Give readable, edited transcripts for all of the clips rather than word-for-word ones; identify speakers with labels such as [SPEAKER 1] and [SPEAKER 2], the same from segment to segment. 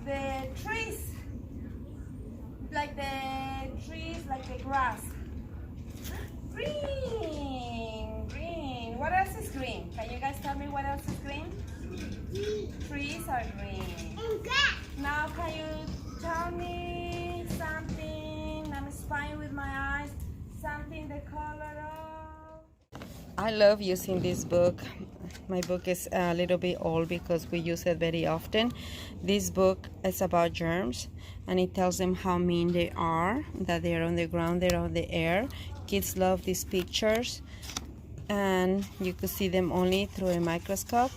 [SPEAKER 1] the trees, like the grass. Green, green. What else is green? Can you guys tell me what else is green? Trees are green.
[SPEAKER 2] And grass.
[SPEAKER 1] Now can you tell me something? I'm spying with my eyes. Something the color of. I love using this book. My book is a little bit old because we use it very often. This book is about germs, and it tells them how mean they are, that they're on the ground, they're on the air. Kids love these pictures, and you could see them only through a microscope.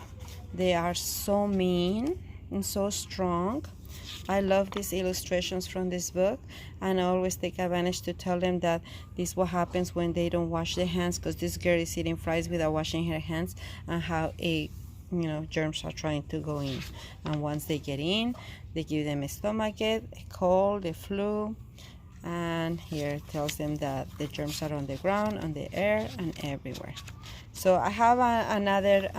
[SPEAKER 1] They are so mean and so strong. I love these illustrations from this book, and I always take advantage to tell them that this is what happens when they don't wash their hands, because this girl is eating fries without washing her hands, and how germs are trying to go in. And once they get in, they give them a stomachache, a cold, a flu. And here it tells them that the germs are on the ground, on the air, and everywhere. So I have another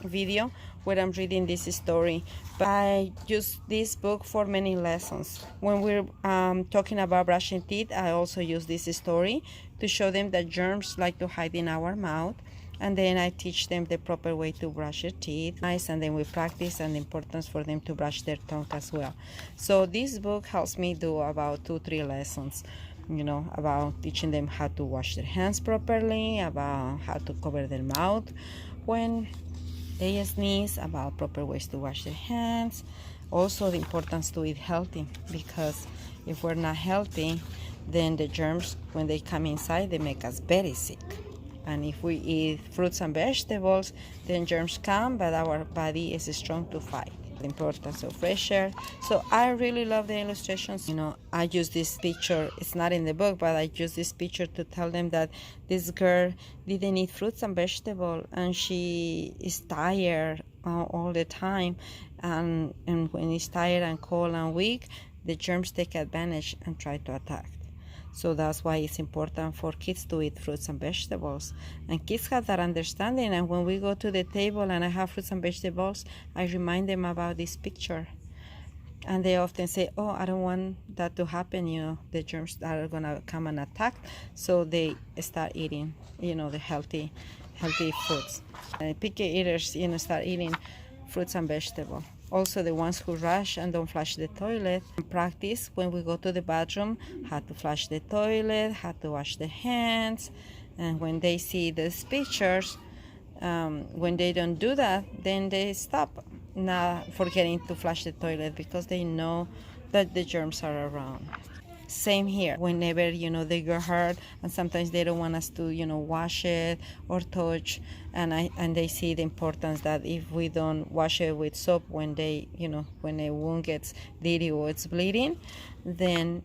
[SPEAKER 1] video where I'm reading this story, but I use this book for many lessons. When we're talking about brushing teeth, I also use this story to show them that germs like to hide in our mouth, and then I teach them the proper way to brush your teeth. Nice, and then we practice and the importance for them to brush their tongue as well. So this book helps me do about 2-3 lessons, about teaching them how to wash their hands properly, about how to cover their mouth when they sneeze, about proper ways to wash their hands. Also the importance to eat healthy, because if we're not healthy, then the germs, when they come inside, they make us very sick. And if we eat fruits and vegetables, then germs come, but our body is strong to fight. The importance of fresh air. So I really love the illustrations. I use this picture, it's not in the book, but I use this picture to tell them that this girl didn't eat fruits and vegetables, and she is tired all the time. And when it's tired and cold and weak, the germs take advantage and try to attack. So that's why it's important for kids to eat fruits and vegetables. And kids have that understanding. And when we go to the table and I have fruits and vegetables, I remind them about this picture. And they often say, oh, I don't want that to happen, the germs are going to come and attack. So they start eating, the healthy foods. And picky eaters, start eating fruits and vegetables. Also the ones who rush and don't flush the toilet. Practice when we go to the bathroom how to flush the toilet, how to wash the hands. And when they see these pictures, when they don't do that, then they stop not forgetting to flush the toilet, because they know that the germs are around. Same here. Whenever they get hurt, and sometimes they don't want us to wash it or touch, and they see the importance that if we don't wash it with soap, when they when a wound gets dirty or it's bleeding, then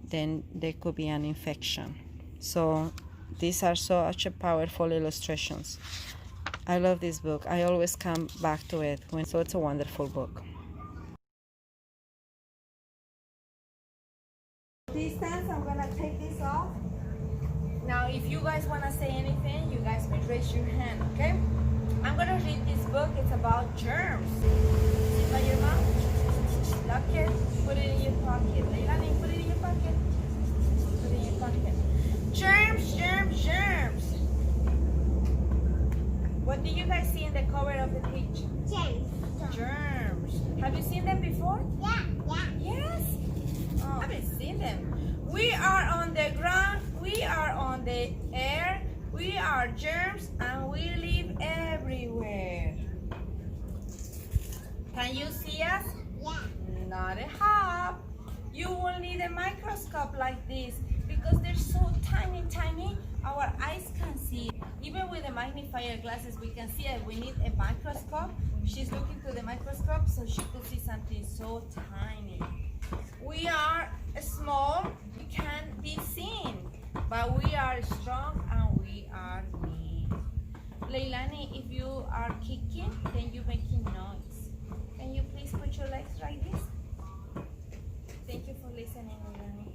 [SPEAKER 1] there could be an infection. So these are such a powerful illustrations. I love this book. I always come back to it so it's a wonderful book. Distance, I'm gonna take this off. Now if you guys want to say anything, you guys may raise your hand, okay? I'm gonna read this book. It's about germs. Sit by your mouth, lock it, put it in your pocket. Leilani, put it in your pocket. Put it in your pocket. Germs, germs, germs. What do you guys see in the cover of the picture?
[SPEAKER 2] Germs.
[SPEAKER 1] Germs. Have you seen them before?
[SPEAKER 2] Yeah.
[SPEAKER 1] Yes? Oh, I haven't seen them. We are on the ground, we are on the air, we are germs, and we live everywhere. Can you see us?
[SPEAKER 2] Yeah.
[SPEAKER 1] Not a half. You will need a microscope like this, because they're so tiny, tiny, our eyes can see. Even with the magnifier glasses, we can see it. We need a microscope. She's looking through the microscope so she could see something so tiny. We are small, we can't be seen, but we are strong and we are mean. Leilani, if you are kicking, then you're making noise. Can you please put your legs like this? Thank you for listening, Leilani.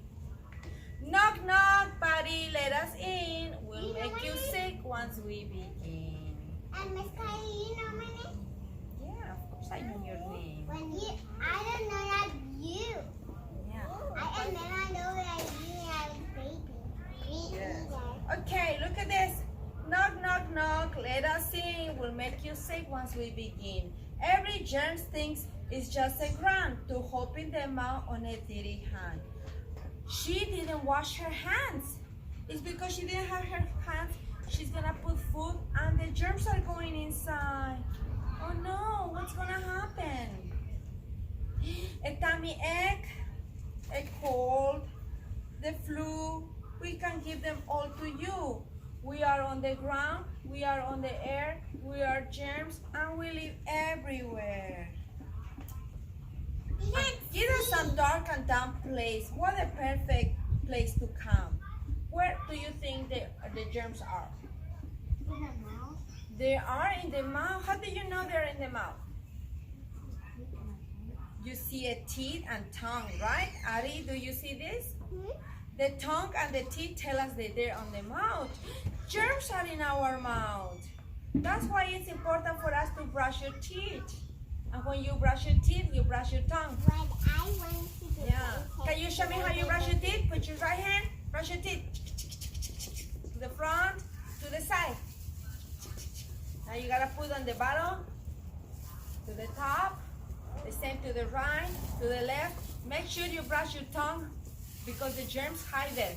[SPEAKER 1] Knock, knock, buddy, let us in. We'll make you sick once we begin.
[SPEAKER 2] And Miss Kylie, you know my name?
[SPEAKER 1] Yeah, of course I know your name.
[SPEAKER 2] I don't know that you
[SPEAKER 1] you safe once we begin. Every germ thinks it's just a grunt to open the mouth on a dirty hand. She didn't wash her hands. It's because she didn't have her hands. She's gonna put food and the germs are going inside. Oh no, what's gonna happen? A tummy ache, a cold, the flu, we can give them all to you. We are on the ground, we are on the air, we are germs, and we live everywhere. Give us some dark and damp place. What a perfect place to come. Where do you think the germs are?
[SPEAKER 2] In the mouth.
[SPEAKER 1] They are in the mouth. How do you know they're in the mouth? You see a teeth and tongue, right? Ari, do you see this? The tongue and the teeth tell us that they're on the mouth. Germs are in our mouth. That's why it's important for us to brush your teeth. And when you brush your teeth, you brush your tongue.
[SPEAKER 2] What I want to do.
[SPEAKER 1] Yeah. Can you show me how you brush your teeth? Put your right hand, brush your teeth. To the front, to the side. Now you gotta put on the bottom, to the top, the same to the right, to the left. Make sure you brush your tongue because the germs hide there.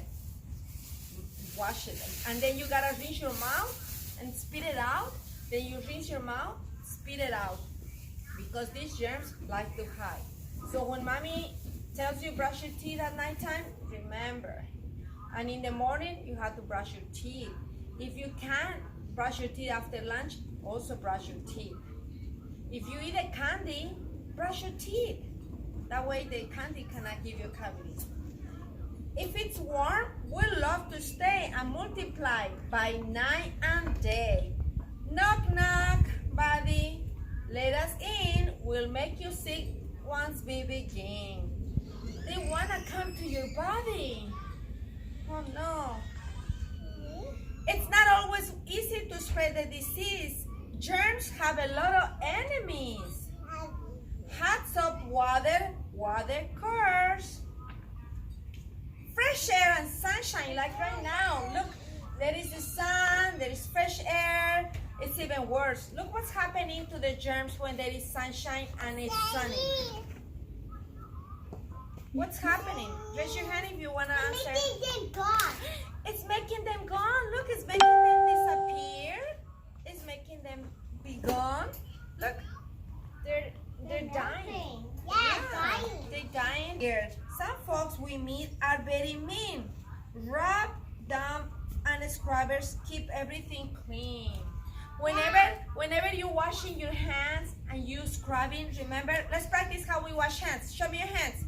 [SPEAKER 1] Wash it. And then you gotta rinse your mouth and spit it out. Then you rinse your mouth, spit it out. Because these germs like to hide. So when mommy tells you brush your teeth at nighttime, remember. And in the morning, you have to brush your teeth. If you can't brush your teeth after lunch, also brush your teeth. If you eat a candy, brush your teeth. That way the candy cannot give you cavities. If it's warm, we'll love to stay and multiply by night and day. Knock, knock, buddy. Let us in. We'll make you sick once we begin. They want to come to your body. Oh no. It's not always easy to spread the disease. Germs have a lot of enemies. Hot soap water cures. Fresh air and sunshine, like right now. Look, there is the sun, there is fresh air. It's even worse. Look what's happening to the germs when there is sunshine and it's sunny. What's happening? Raise your hand if you want to answer.
[SPEAKER 2] Making them gone.
[SPEAKER 1] It's making them gone. Look, it's making them disappear. It's making them be gone. Look, they're dying.
[SPEAKER 2] Yeah, dying.
[SPEAKER 1] They're dying. Here, some folks we meet are very mean. Rub, dump, and scrubbers keep everything clean. Whenever you're washing your hands and you scrubbing, remember, let's practice how we wash hands. Show me your hands.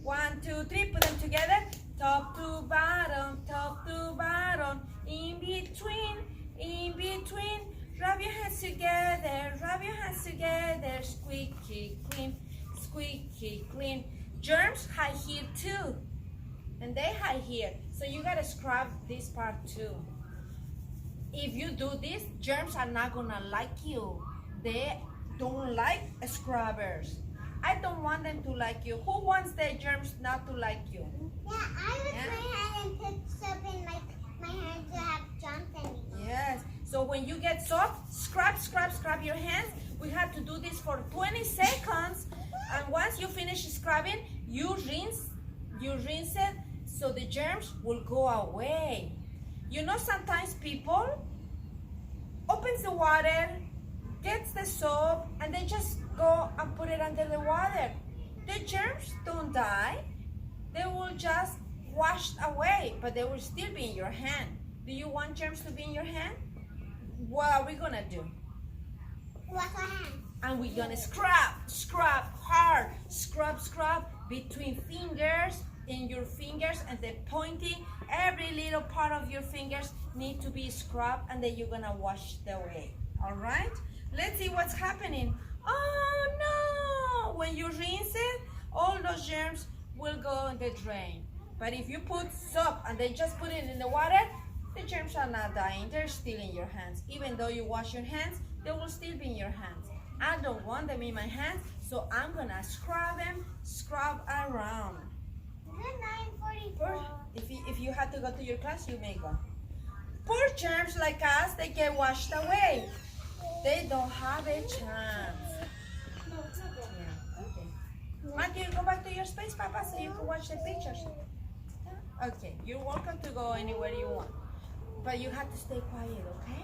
[SPEAKER 1] 1, 2, 3, put them together. Top to bottom, in between. Rub your hands together, squeaky clean. Germs hide here too, and they hide here. So you gotta scrub this part too. If you do this, germs are not gonna like you. They don't like scrubbers. I don't want them to like you. Who wants the germs not to like you?
[SPEAKER 2] Yeah, I would my hand and put soap in my hand to have germs in it.
[SPEAKER 1] Yes. So when you get soap, scrub your hands. We have to do this for 20 seconds. And once you finish scrubbing, you rinse it so the germs will go away. You know, sometimes people opens the water, gets the soap, and they just go and put it under the water. The germs don't die. They will just wash away, but they will still be in your hand. Do you want germs to be in your hand? What are we gonna do?
[SPEAKER 2] Wash our hands.
[SPEAKER 1] And we're gonna scrub hard, scrub between fingers, in your fingers, and the pointing. Every little part of your fingers need to be scrubbed, and then you're gonna wash it away. All right? Let's see what's happening. Oh no! When you rinse it, all those germs will go in the drain. But if you put soap and then just put it in the water, the germs are not dying. They're still in your hands. Even though you wash your hands, they will still be in your hands. I don't want them in my hands, so I'm gonna scrub around.
[SPEAKER 2] Good 9:44.
[SPEAKER 1] If you had to go to your class, you may go. Poor germs like us, they get washed away. They don't have a chance. Yeah, okay. Matthew, go back to your space, Papa, so you can watch the pictures. Yeah? Okay, you're welcome to go anywhere you want. But you have to stay quiet, okay?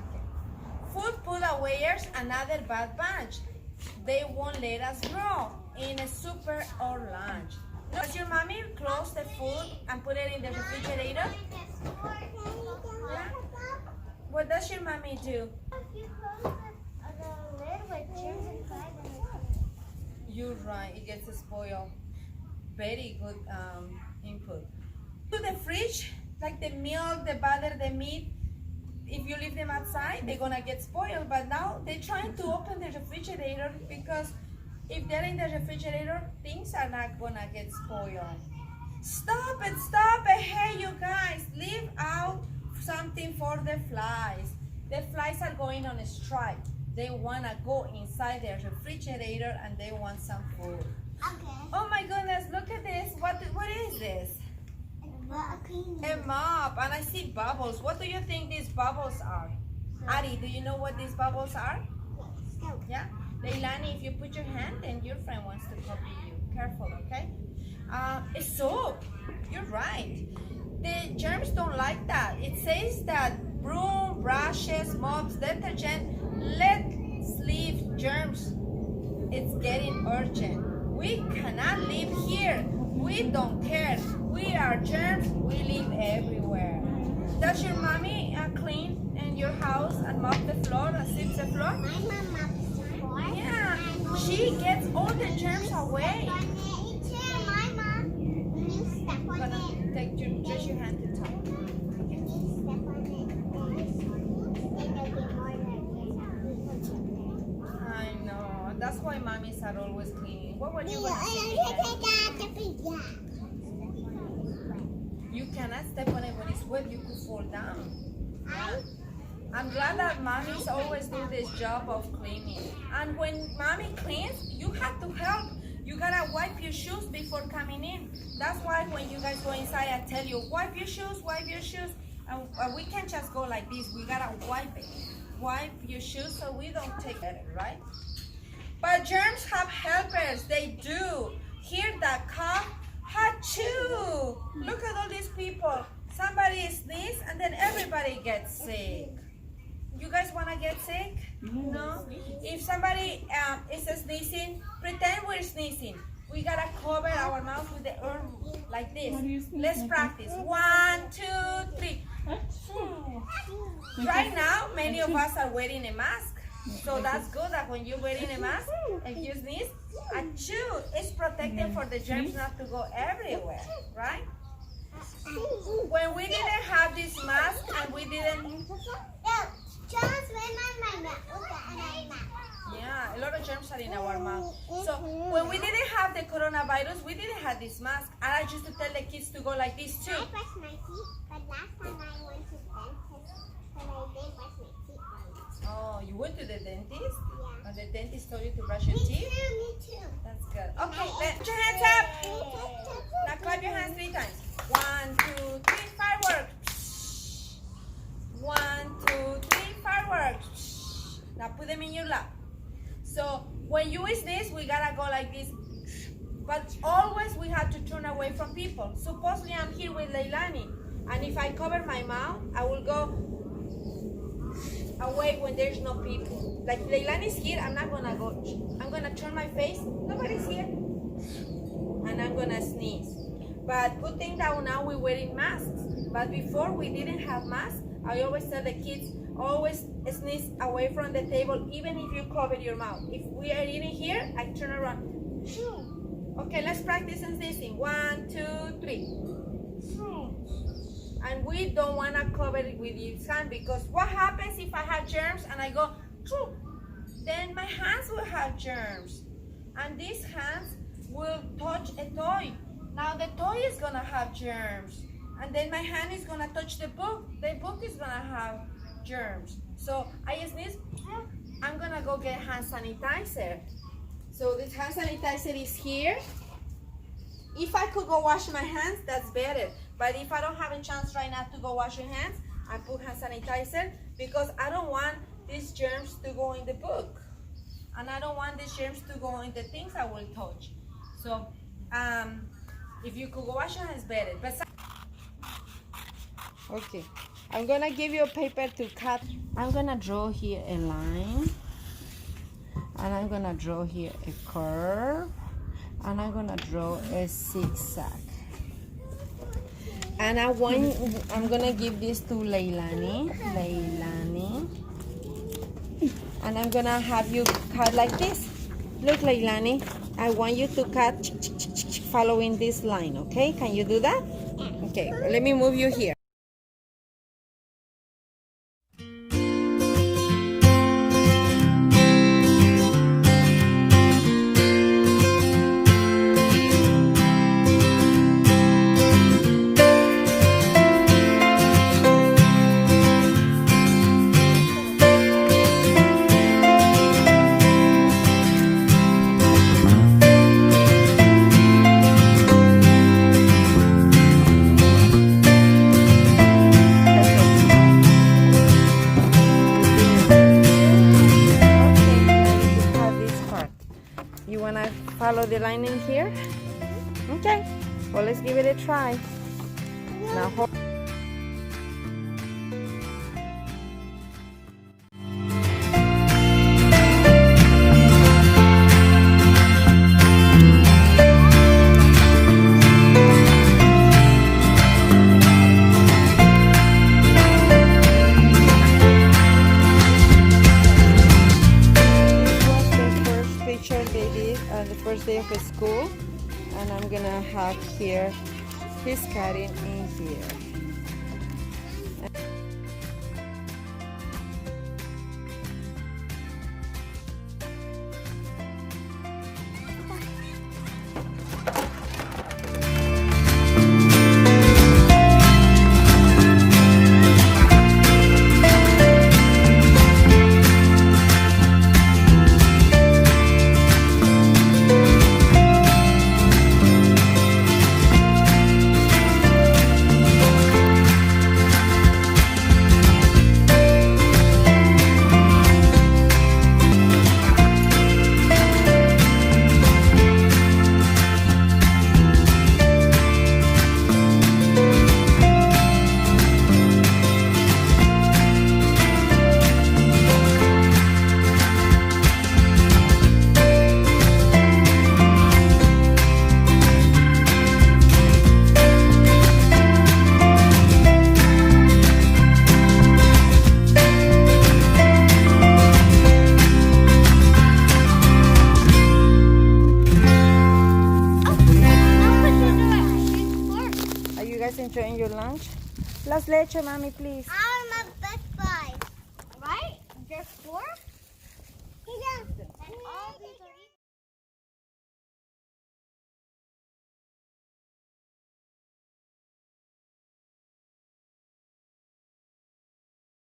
[SPEAKER 1] Okay. Food put-awayers, another bad bunch. They won't let us grow in a super or lunch. Does your mommy close the food and put it in the refrigerator? Yeah? What does your mommy do? You're right, it gets spoiled. Very good input. To the fridge, like the milk, the butter, the meat, if you leave them outside, they're gonna get spoiled. But now they're trying to open the refrigerator because if they're in the refrigerator, things are not gonna get spoiled. Stop it, stop it. Hey, you guys, leave out something for the flies. The flies are going on a strike. They wanna go inside their refrigerator and they want some food.
[SPEAKER 2] Okay.
[SPEAKER 1] Oh my goodness, look at this. What is this? A mop, and I see bubbles. What do you think these bubbles are? Ari, do you know what these bubbles are? Yeah? Leilani, if you put your hand, then your friend wants to copy you. Careful, okay? It's soap. You're right. The germs don't like that. It says that broom, brushes, mops, detergent, let's leave germs. It's getting urgent. We cannot live here. We don't care. We are germs. We live everywhere. Does your mommy clean in your house and mop the floor and sweep the floor?
[SPEAKER 2] My mom mops the floor.
[SPEAKER 1] Yeah. She gets all the germs away.
[SPEAKER 2] My mom, when you step on
[SPEAKER 1] Gonna
[SPEAKER 2] it,
[SPEAKER 1] take just your hand to top.
[SPEAKER 2] when you step on it, then there'll be more like
[SPEAKER 1] I know. That's why mommies are always cleaning. What were you
[SPEAKER 2] this.
[SPEAKER 1] gonna say? You cannot step on it when it's wet. You could fall down. I'm glad that mommies always do this job of cleaning. And when mommy cleans, you have to help. You gotta wipe your shoes before coming in. That's why when you guys go inside, I tell you, wipe your shoes, wipe your shoes. And we can't just go like this. We gotta wipe it. Wipe your shoes so we don't take it, right? But germs have helpers. They do. Hear that cough? Achoo! Look at all these people. Somebody sneezes and then everybody gets sick. You guys want to get sick? No? If somebody is sneezing, pretend we're sneezing. We got to cover our mouth with the arm like this. Let's practice. 1, 2, 3. Right now, many of us are wearing a mask. So that's good that when you're wearing a mask, if you sneeze, achoo, it's protecting for the germs not to go everywhere, right? When we didn't have this mask and we didn't... Yeah, a lot of germs are in our mouth. So when we didn't have the coronavirus, we didn't have this mask. And I used to tell the kids to go like this too.
[SPEAKER 2] I brush my teeth, but last time I went to the dentist, but I did brush my teeth.
[SPEAKER 1] Oh, you went to the dentist?
[SPEAKER 2] Yeah.
[SPEAKER 1] And the dentist told you to brush your teeth?
[SPEAKER 2] Me too.
[SPEAKER 1] That's good. Okay, put your hands up. Now clap your hands 3 times. 1, 2, 3, fireworks. 1, 2, 3, fireworks. Now put them in your lap. So when you sneeze, we gotta go like this. But always we have to turn away from people. Supposedly I'm here with Leilani. And if I cover my mouth, I will go away when there's no people. Like Leilani's here, I'm not gonna go. I'm gonna turn my face. Nobody's here. And I'm gonna sneeze. But good thing that now we're wearing masks. But before we didn't have masks, I always tell the kids, always sneeze away from the table, even if you cover your mouth. If we are eating here, I turn around. Okay, let's practice sneezing. 1, 2, 3. And we don't want to cover it with your hand because what happens if I have germs and I go, then my hands will have germs. And these hands will touch a toy. Now the toy is going to have germs. And then my hand is going to touch the book. The book is going to have germs. So I sneeze, I'm going to go get hand sanitizer. So this hand sanitizer is here. If I could go wash my hands, that's better. But if I don't have a chance right now to go wash your hands, I put hand sanitizer because I don't want these germs to go in the book. And I don't want these germs to go in the things I will touch. So if you could wash your hands better. But okay, I'm gonna give you a paper to cut. I'm gonna draw here a line, and I'm gonna draw here a curve, and I'm gonna draw a zigzag. And I'm gonna give this to Leilani, and I'm gonna have you cut like this. Look, Leilani, I want you to cut following this line, okay? Can you do that? Okay, let me move you here. You want to follow the line in here? Okay, well, let's give it a try. Now hold. The first day of school, and I'm gonna have here his cutting in here. Enjoying your lunch? Las leche, mommy, please.
[SPEAKER 2] I'm a big boy. Right? Just 4?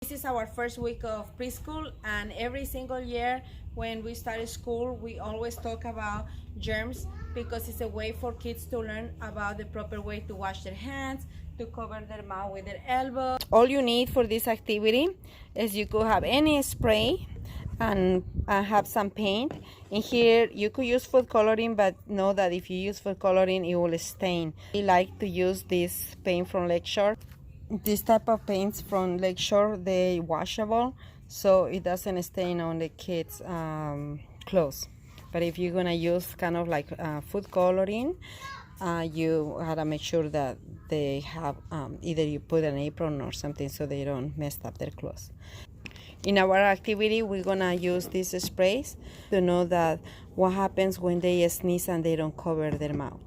[SPEAKER 1] This is our first week of preschool, and every single year when we start school, we always talk about germs because it's a way for kids to learn about the proper way to wash their hands, to cover their mouth with their elbow. All you need for this activity is you could have any spray and have some paint. In here you could use food coloring, but know that if you use food coloring it will stain. We like to use this paint from Lakeshore. This type of paints from Lakeshore, they washable, so it doesn't stain on the kids clothes. But if you're gonna use kind of like food coloring, you gotta make sure that they have either you put an apron or something so they don't mess up their clothes. In our activity, we're gonna use these sprays to know that what happens when they sneeze and they don't cover their mouth.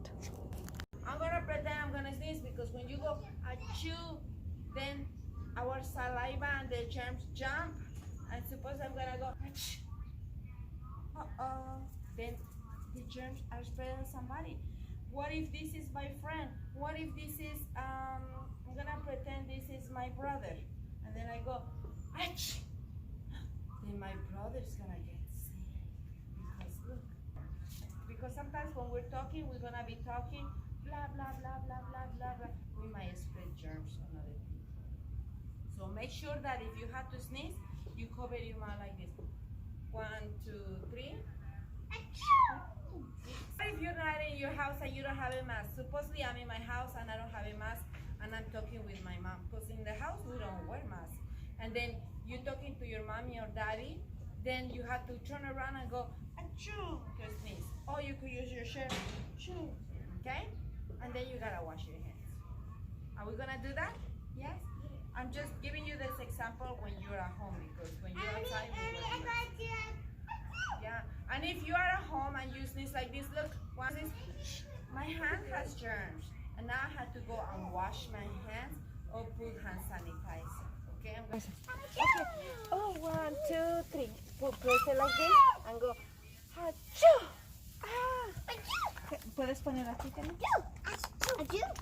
[SPEAKER 1] I'm gonna pretend I'm gonna sneeze because when you go achoo, then our saliva and the germs jump. And suppose I'm gonna go achoo. Then the germs are spread on somebody. What if this is my friend? What if this is I'm gonna pretend this is my brother, and then I go achoo. Then my brother's gonna get sick because look. Because sometimes when we're talking, we're gonna be talking blah blah blah blah blah blah blah. We might spread germs on other people. So make sure that if you have to sneeze, You cover your mouth like this. 1, 2, 3. If you're not in your house and you don't have a mask, supposedly I'm in my house and I don't have a mask and I'm talking with my mom, because in the house we don't wear masks. And then you're talking to your mommy or daddy, then you have to turn around and go, achoo, to sneeze. Or you could use your shirt, achoo, okay? And then you gotta wash your hands. Are we gonna do that? Yes? I'm just giving you this example when you're at home, because when you're outside, yeah. And if you are at home and you sneeze like this, look, my hand has germs, and now I have to go and wash my hands or put hand sanitizer. Okay, I'm going to. Okay. Oh, 1, 2, 3. Press it like this and go. Achoo! Ah. ¿Puedes poner aquí también?
[SPEAKER 2] Achoo! Achoo!